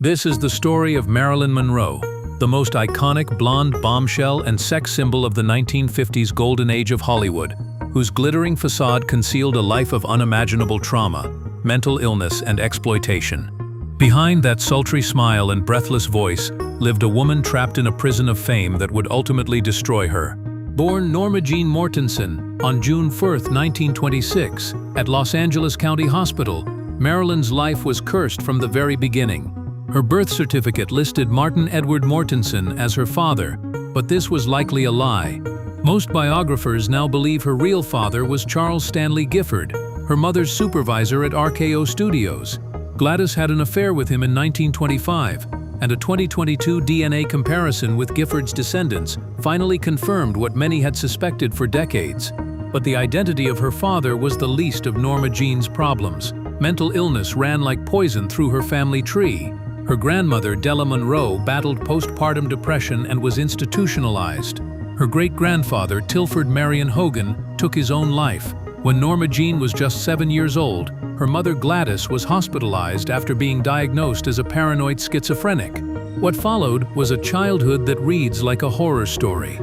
This is the story of Marilyn Monroe, the most iconic blonde bombshell and sex symbol of the 1950s golden age of Hollywood, whose glittering facade concealed a life of unimaginable trauma, mental illness, and exploitation. Behind that sultry smile and breathless voice lived a woman trapped in a prison of fame that would ultimately destroy her. Born Norma Jeane Mortenson on June 4, 1926, at Los Angeles County Hospital, Marilyn's life was cursed from the very beginning. Her birth certificate listed Martin Edward Mortenson as her father, but this was likely a lie. Most biographers now believe her real father was Charles Stanley Gifford, her mother's supervisor at RKO Studios. Gladys had an affair with him in 1925, and a 2022 DNA comparison with Gifford's descendants finally confirmed what many had suspected for decades. But the identity of her father was the least of Norma Jeane's problems. Mental illness ran like poison through her family tree. Her grandmother, Della Monroe, battled postpartum depression and was institutionalized. Her great-grandfather, Tilford Marion Hogan, took his own life. When Norma Jeane was just 7 years old, her mother Gladys was hospitalized after being diagnosed as a paranoid schizophrenic. What followed was a childhood that reads like a horror story.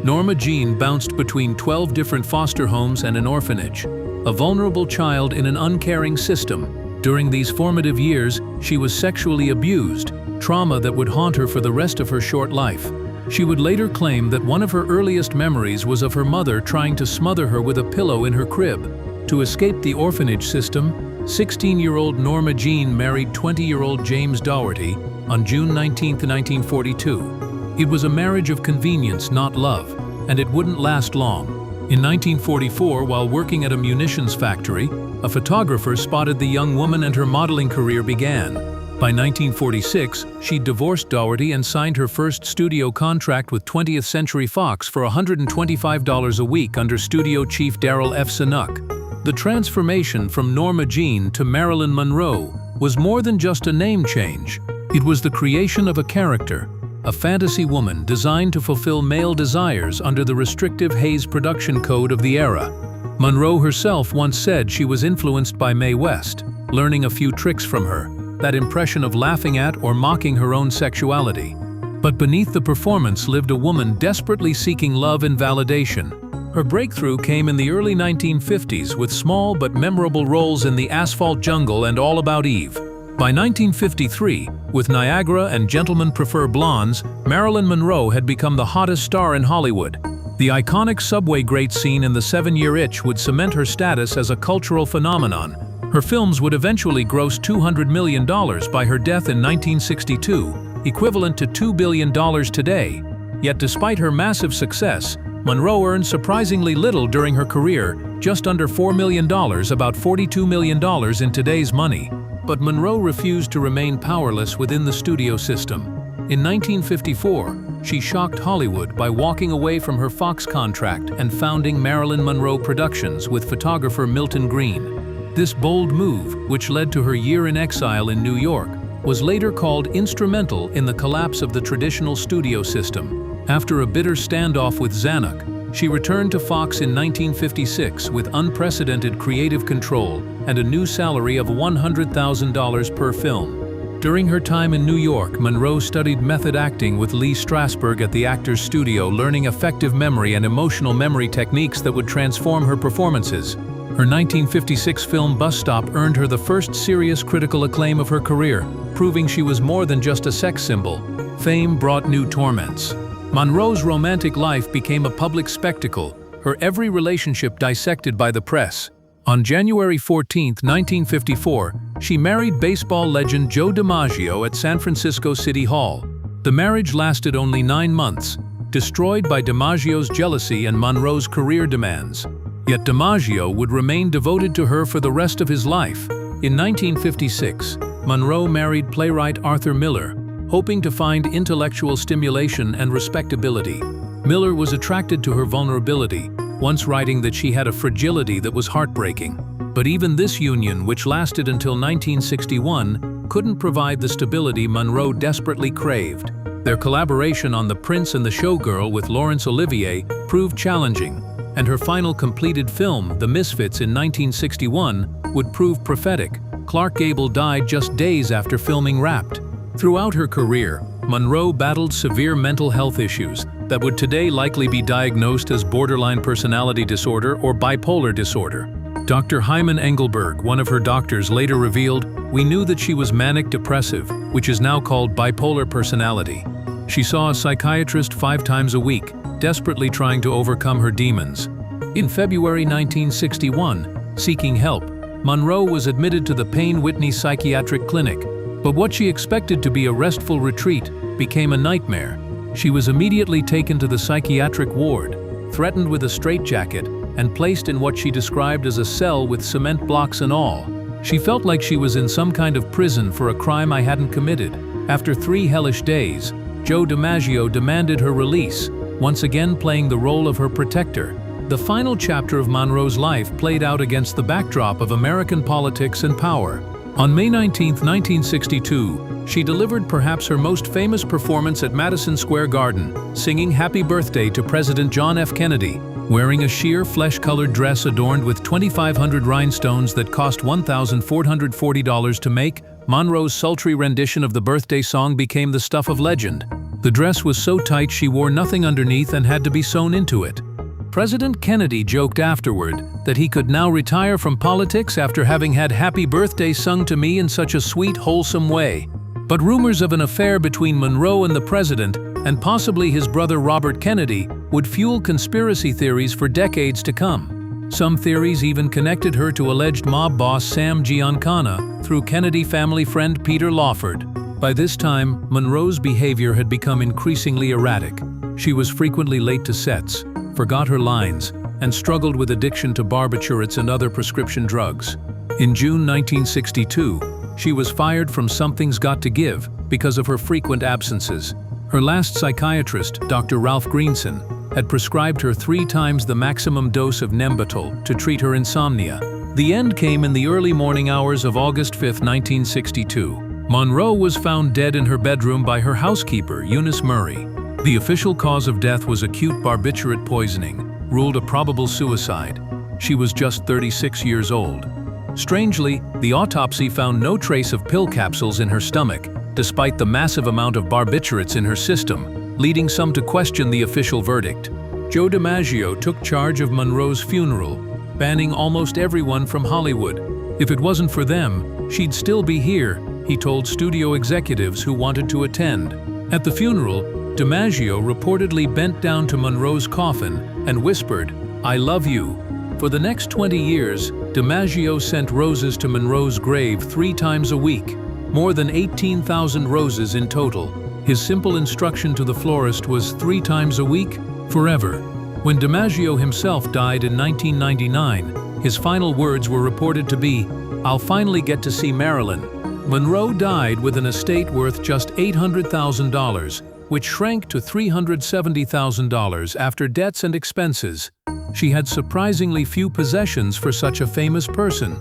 Norma Jeane bounced between 12 different foster homes and an orphanage, a vulnerable child in an uncaring system. During these formative years, she was sexually abused, trauma that would haunt her for the rest of her short life. She would later claim that one of her earliest memories was of her mother trying to smother her with a pillow in her crib. To escape the orphanage system, 16-year-old Norma Jeane married 20-year-old James Dougherty on June 19, 1942. It was a marriage of convenience, not love, and it wouldn't last long. In 1944, while working at a munitions factory, a photographer spotted the young woman and her modeling career began. By 1946, she'd divorced Dougherty and signed her first studio contract with 20th Century Fox for $125 a week under studio chief Darrell F. Zanuck. The transformation from Norma Jeane to Marilyn Monroe was more than just a name change. It was the creation of a character, a fantasy woman designed to fulfill male desires under the restrictive Hays production code of the era. Monroe herself once said she was influenced by Mae West, learning a few tricks from her, that impression of laughing at or mocking her own sexuality. But beneath the performance lived a woman desperately seeking love and validation. Her breakthrough came in the early 1950s with small but memorable roles in The Asphalt Jungle and All About Eve. By 1953, with Niagara and Gentlemen Prefer Blondes, Marilyn Monroe had become the hottest star in Hollywood. The iconic subway grate scene in The 7-Year Itch would cement her status as a cultural phenomenon. Her films would eventually gross $200 million by her death in 1962, equivalent to $2 billion today. Yet despite her massive success, Monroe earned surprisingly little during her career, just under $4 million, about $42 million in today's money. But Monroe refused to remain powerless within the studio system. In 1954, she shocked Hollywood by walking away from her Fox contract and founding Marilyn Monroe Productions with photographer Milton Green. This bold move, which led to her year in exile in New York, was later called instrumental in the collapse of the traditional studio system. After a bitter standoff with Zanuck, she returned to Fox in 1956 with unprecedented creative control and a new salary of $100,000 per film. During her time in New York, Monroe studied method acting with Lee Strasberg at the Actors Studio, learning effective memory and emotional memory techniques that would transform her performances. Her 1956 film Bus Stop earned her the first serious critical acclaim of her career, proving she was more than just a sex symbol. Fame brought new torments. Monroe's romantic life became a public spectacle, her every relationship dissected by the press. On January 14, 1954, she married baseball legend Joe DiMaggio at San Francisco City Hall. The marriage lasted only 9 months, destroyed by DiMaggio's jealousy and Monroe's career demands. Yet DiMaggio would remain devoted to her for the rest of his life. In 1956, Monroe married playwright Arthur Miller, hoping to find intellectual stimulation and respectability. Miller was attracted to her vulnerability, once writing that she had a fragility that was heartbreaking. But even this union, which lasted until 1961, couldn't provide the stability Monroe desperately craved. Their collaboration on The Prince and the Showgirl with Laurence Olivier proved challenging, and her final completed film, The Misfits in 1961, would prove prophetic. Clark Gable died just days after filming Wrapped. Throughout her career, Monroe battled severe mental health issues that would today likely be diagnosed as borderline personality disorder or bipolar disorder. Dr. Hyman Engelberg, one of her doctors, later revealed, "We knew that she was manic-depressive, which is now called bipolar personality." She saw a psychiatrist 5 times a week, desperately trying to overcome her demons. In February 1961, seeking help, Monroe was admitted to the Payne Whitney Psychiatric Clinic, but what she expected to be a restful retreat became a nightmare. She was immediately taken to the psychiatric ward, threatened with a straitjacket, and placed in what she described as a cell with cement blocks and all. She felt like she was in some kind of prison for a crime I hadn't committed. After 3 hellish days, Joe DiMaggio demanded her release, once again playing the role of her protector. The final chapter of Monroe's life played out against the backdrop of American politics and power. On May 19, 1962, she delivered perhaps her most famous performance at Madison Square Garden, singing Happy Birthday to President John F. Kennedy. Wearing a sheer flesh-colored dress adorned with 2,500 rhinestones that cost $1,440 to make, Monroe's sultry rendition of the birthday song became the stuff of legend. The dress was so tight she wore nothing underneath and had to be sewn into it. President Kennedy joked afterward that he could now retire from politics after having had Happy Birthday sung to me in such a sweet, wholesome way. But rumors of an affair between Monroe and the president, and possibly his brother Robert Kennedy, would fuel conspiracy theories for decades to come. Some theories even connected her to alleged mob boss Sam Giancana through Kennedy family friend Peter Lawford. By this time, Monroe's behavior had become increasingly erratic. She was frequently late to sets, forgot her lines, and struggled with addiction to barbiturates and other prescription drugs. In June 1962, she was fired from Something's Got to Give because of her frequent absences. Her last psychiatrist, Dr. Ralph Greenson, had prescribed her 3 times the maximum dose of Nembutal to treat her insomnia. The end came in the early morning hours of August 5, 1962. Monroe was found dead in her bedroom by her housekeeper, Eunice Murray. The official cause of death was acute barbiturate poisoning, ruled a probable suicide. She was just 36 years old. Strangely, the autopsy found no trace of pill capsules in her stomach, despite the massive amount of barbiturates in her system, leading some to question the official verdict. Joe DiMaggio took charge of Monroe's funeral, banning almost everyone from Hollywood. If it wasn't for them, she'd still be here, he told studio executives who wanted to attend. At the funeral, DiMaggio reportedly bent down to Monroe's coffin and whispered, "I love you." For the next 20 years, DiMaggio sent roses to Monroe's grave 3 times a week, more than 18,000 roses in total. His simple instruction to the florist was 3 times a week, forever. When DiMaggio himself died in 1999, his final words were reported to be, "I'll finally get to see Marilyn." Monroe died with an estate worth just $800,000, which shrank to $370,000 after debts and expenses. She had surprisingly few possessions for such a famous person.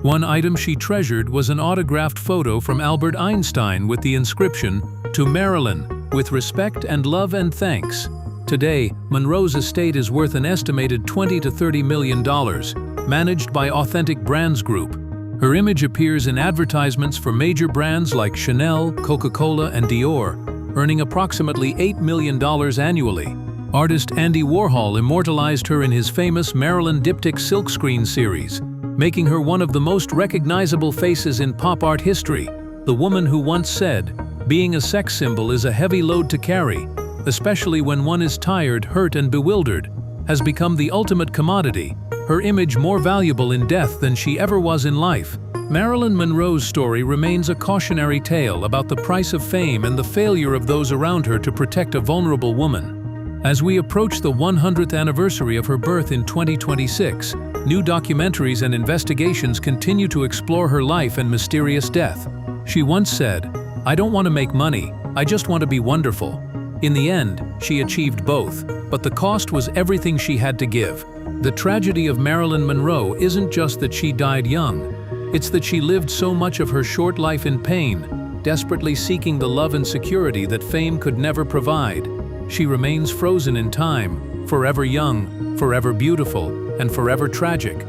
One item she treasured was an autographed photo from Albert Einstein with the inscription, "To Marilyn, with respect and love and thanks." Today, Monroe's estate is worth an estimated $20 to $30 million, managed by Authentic Brands Group. Her image appears in advertisements for major brands like Chanel, Coca-Cola, and Dior, earning approximately $8 million annually. Artist Andy Warhol immortalized her in his famous Marilyn Diptych silkscreen series, making her one of the most recognizable faces in pop art history. The woman who once said, "Being a sex symbol is a heavy load to carry, especially when one is tired, hurt, and bewildered," has become the ultimate commodity, her image more valuable in death than she ever was in life. Marilyn Monroe's story remains a cautionary tale about the price of fame and the failure of those around her to protect a vulnerable woman. As we approach the 100th anniversary of her birth in 2026, new documentaries and investigations continue to explore her life and mysterious death. She once said, "I don't want to make money, I just want to be wonderful." In the end, she achieved both, but the cost was everything she had to give. The tragedy of Marilyn Monroe isn't just that she died young, it's that she lived so much of her short life in pain, desperately seeking the love and security that fame could never provide. She remains frozen in time, forever young, forever beautiful, and forever tragic.